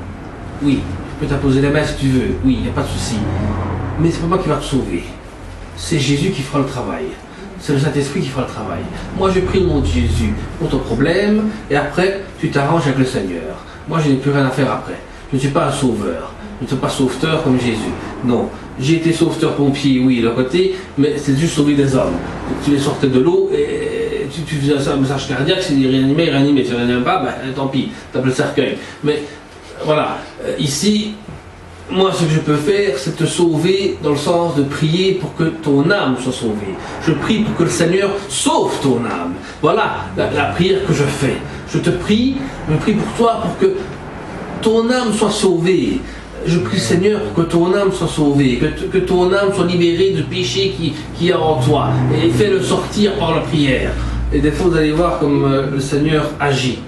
Oui, je peux t'imposer les mains si tu veux. Oui, il n'y a pas de souci. Mais c'est pas moi qui va te sauver. C'est Jésus qui fera le travail. C'est le Saint-Esprit qui fera le travail. Moi je prie au nom de Jésus pour ton problème et après tu t'arranges avec le Seigneur. Moi je n'ai plus rien à faire après. Je ne suis pas un sauveur. Je ne suis pas sauveteur comme Jésus. Non. J'ai été sauveteur pompier, oui, d'un côté, mais c'est juste sauver des hommes. Tu les sortais de l'eau et tu faisais un message cardiaque, si réanimé. Si réanime pas, ben, tant pis, tape le cercueil. Mais voilà, ici, moi ce que je peux faire, c'est te sauver dans le sens de prier pour que ton âme soit sauvée. Je prie pour que le Seigneur sauve ton âme. Voilà la prière que je fais. Je prie pour toi pour que ton âme soit sauvée. Je prie Seigneur que ton âme soit sauvée, que ton âme soit libérée du péché qui est en toi. Et fais-le sortir par la prière. Et des fois vous allez voir comme le Seigneur agit.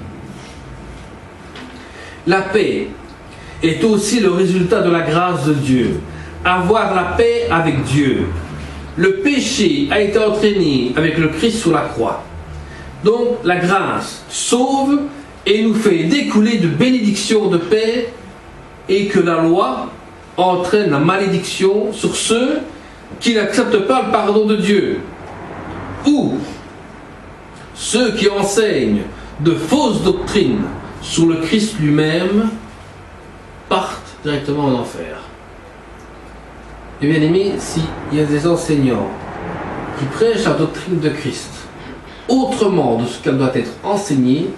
La paix est aussi le résultat de la grâce de Dieu. Avoir la paix avec Dieu. Le péché a été entraîné avec le Christ sur la croix. Donc la grâce sauve et nous fait découler de bénédictions de paix, et que la loi entraîne la malédiction sur ceux qui n'acceptent pas le pardon de Dieu, ou ceux qui enseignent de fausses doctrines sur le Christ lui-même partent directement en enfer. Et bien aimé, s'il y a des enseignants qui prêchent la doctrine de Christ autrement de ce qu'elle doit être enseignée,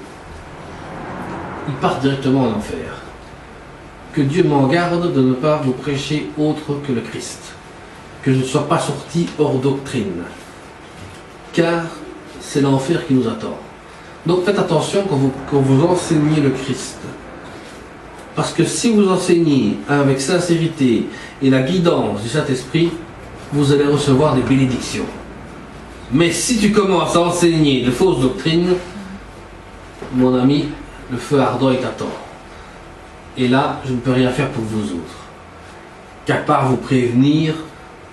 ils partent directement en enfer. Que Dieu m'en garde de ne pas vous prêcher autre que le Christ. Que je ne sois pas sorti hors doctrine. Car c'est l'enfer qui nous attend. Donc faites attention quand vous enseignez le Christ. Parce que si vous enseignez avec sincérité et la guidance du Saint-Esprit, vous allez recevoir des bénédictions. Mais si tu commences à enseigner de fausses doctrines, mon ami, le feu ardent est à temps. Et là, je ne peux rien faire pour vous autres, qu'à part vous prévenir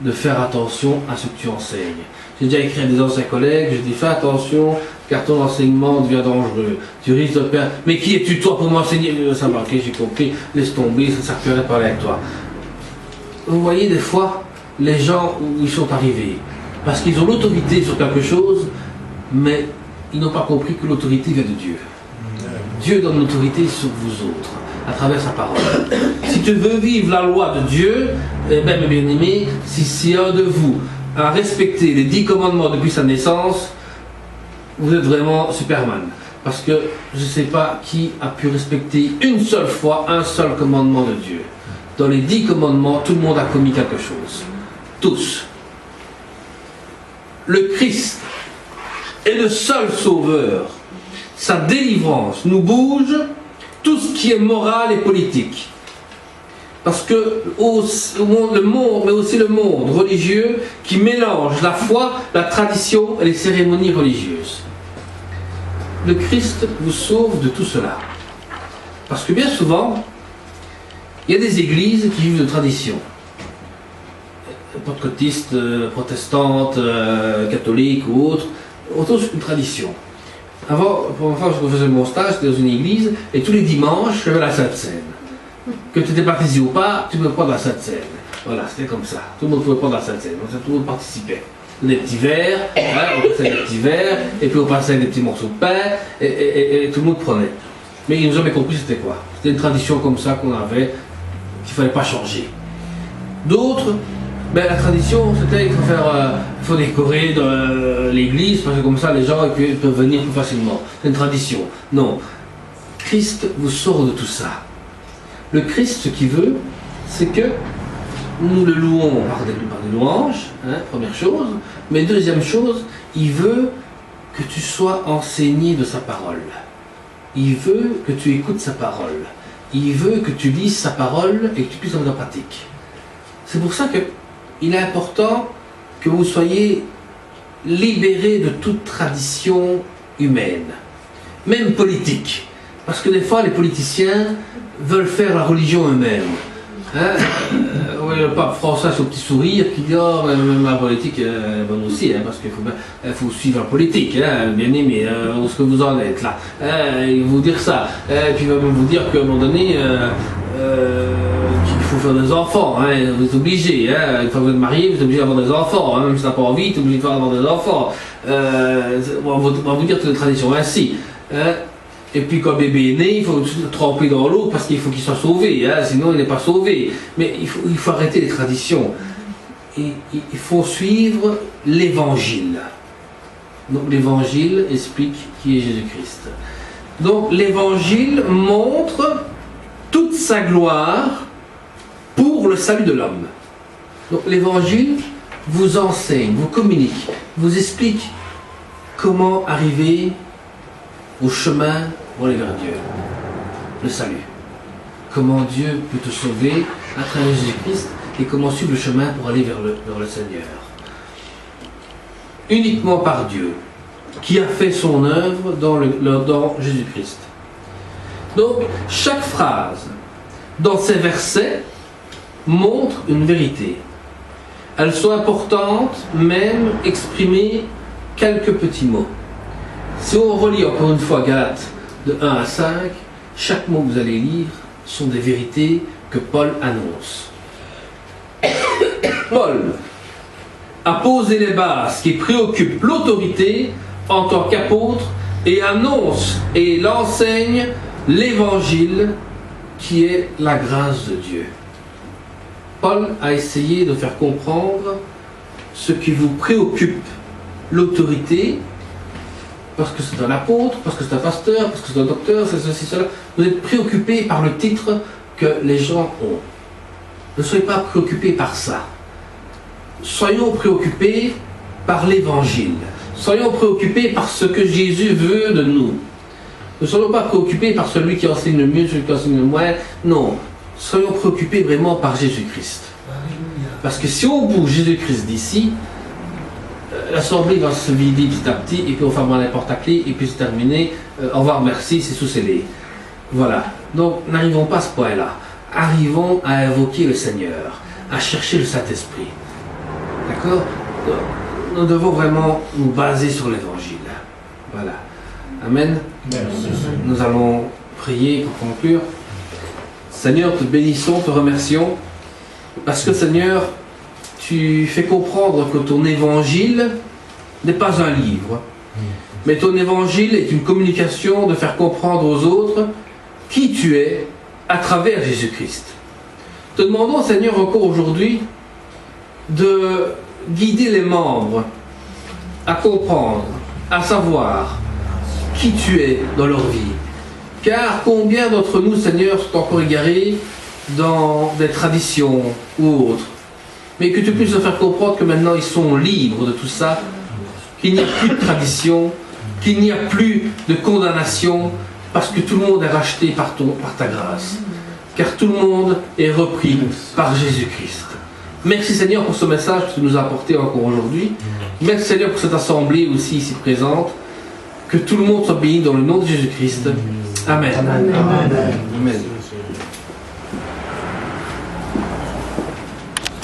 de faire attention à ce que tu enseignes. J'ai déjà écrit à des anciens collègues, je dis fais attention, car ton enseignement devient dangereux. Tu risques de perdre. Mais qui es-tu toi pour m'enseigner? Ça m'a marqué, j'ai compris, laisse tomber, ça ne sert plus à rien de parler avec toi. Vous voyez des fois les gens où ils sont arrivés, parce qu'ils ont l'autorité sur quelque chose, mais ils n'ont pas compris que l'autorité vient de Dieu. Dieu donne l'autorité sur vous autres, à travers sa parole. Si tu veux vivre la loi de Dieu, eh bien, mes bien-aimés, si un de vous a respecté les 10 commandements depuis sa naissance, vous êtes vraiment Superman. Parce que je ne sais pas qui a pu respecter une seule fois un seul commandement de Dieu. Dans les 10 commandements, tout le monde a commis quelque chose. Tous. Le Christ est le seul sauveur. Sa délivrance nous bouge tout ce qui est moral et politique. Parce que le monde, mais aussi le monde religieux qui mélange la foi, la tradition et les cérémonies religieuses. Le Christ vous sauve de tout cela. Parce que bien souvent, il y a des églises qui vivent de tradition. Pentecôtistes, protestantes, catholiques ou autres, autour d'une tradition. Avant, pour une fois, je faisais mon stage, j'étais dans une église, et tous les dimanches, j'avais la Sainte Seine. Que tu étais baptisé ou pas, tu pouvais prendre la Sainte Seine. Voilà, c'était comme ça. Tout le monde pouvait prendre la Sainte Seine. Donc, tout le monde participait. Des petits verres, on passait des petits verres, et puis on passait des petits morceaux de pain, et tout le monde prenait. Mais ils n'ont jamais compris c'était quoi. C'était une tradition comme ça qu'on avait, qu'il ne fallait pas changer. D'autres, ben, la tradition, c'était qu'il faut décorer l'église, parce que comme ça les gens peuvent venir plus facilement. C'est une tradition. Non. Christ vous sort de tout ça. Le Christ, ce qu'il veut, c'est que nous le louons par des louanges, hein, première chose, mais deuxième chose, il veut que tu sois enseigné de sa parole. Il veut que tu écoutes sa parole. Il veut que tu lises sa parole et que tu puisses en mettre en pratique. C'est pour ça qu'il est important que vous soyez libérés de toute tradition humaine, même politique. Parce que des fois, les politiciens veulent faire la religion eux-mêmes. Hein? Le pape François, son petit sourire, qui dit oh, même la politique est bonne aussi, hein, parce qu'il faut suivre la politique, hein, bien aimé, où est-ce que vous en êtes là. Il va vous dire ça, et puis il va même vous dire qu'à un moment donné, qu'il faut faire des enfants, hein, vous êtes obligé, hein, une fois que vous êtes marié, vous êtes obligé d'avoir des enfants, hein, même si vous n'avez pas envie, vous êtes obligé d'avoir des enfants. On va vous dire toutes les traditions ainsi. Hein. Et puis quand bébé est né, il faut le tremper dans l'eau parce qu'il faut qu'il soit sauvé, hein, sinon il n'est pas sauvé. Mais il faut arrêter les traditions. Et, il faut suivre l'évangile. Donc l'évangile explique qui est Jésus-Christ. Donc l'évangile montre toute sa gloire pour le salut de l'homme. Donc l'évangile vous enseigne, vous communique, vous explique comment arriver au chemin pour aller vers Dieu, le salut. Comment Dieu peut te sauver à travers Jésus-Christ et comment suivre le chemin pour aller vers le Seigneur. Uniquement par Dieu, qui a fait son œuvre dans Jésus-Christ. Donc, chaque phrase dans ces versets montre une vérité. Elles sont importantes, même exprimer quelques petits mots. Si on relit encore une fois Galates de 1 à 5, chaque mot que vous allez lire sont des vérités que Paul annonce. Paul a posé les bases qui préoccupent l'autorité en tant qu'apôtre et annonce et l'enseigne l'évangile qui est la grâce de Dieu. Paul a essayé de faire comprendre ce qui vous préoccupe, l'autorité, parce que c'est un apôtre, parce que c'est un pasteur, parce que c'est un docteur, c'est ceci, cela. Vous êtes préoccupé par le titre que les gens ont. Ne soyez pas préoccupés par ça. Soyons préoccupés par l'évangile. Soyons préoccupés par ce que Jésus veut de nous. Ne soyons pas préoccupés par celui qui enseigne le mieux, celui qui enseigne le moins. Non. Soyons préoccupés vraiment par Jésus-Christ. Parce que si on bouge Jésus-Christ d'ici, l'assemblée va se vider petit à petit, et puis on va faire n'importe à clé, et puis c'est terminé. Au revoir, merci, c'est sous-scellé. Voilà. Donc, n'arrivons pas à ce point-là. Arrivons à invoquer le Seigneur, à chercher le Saint-Esprit. D'accord? Nous devons vraiment nous baser sur l'Évangile. Voilà. Amen. Merci. Nous allons prier pour conclure. Seigneur, te bénissons, te remercions, parce que Seigneur, tu fais comprendre que ton Évangile n'est pas un livre, mais ton Évangile est une communication de faire comprendre aux autres qui tu es à travers Jésus-Christ. Te demandons, Seigneur, encore aujourd'hui, de guider les membres à comprendre, à savoir qui tu es dans leur vie. Car combien d'entre nous, Seigneur, sont encore égarés dans des traditions ou autres, mais que tu puisses leur faire comprendre que maintenant ils sont libres de tout ça, qu'il n'y a plus de tradition, qu'il n'y a plus de condamnation, parce que tout le monde est racheté par ta grâce. Car tout le monde est repris par Jésus-Christ. Merci Seigneur pour ce message que tu nous as apporté encore aujourd'hui. Merci Seigneur pour cette assemblée aussi ici présente. Que tout le monde soit béni dans le nom de Jésus-Christ. Amen. Amen. Amen.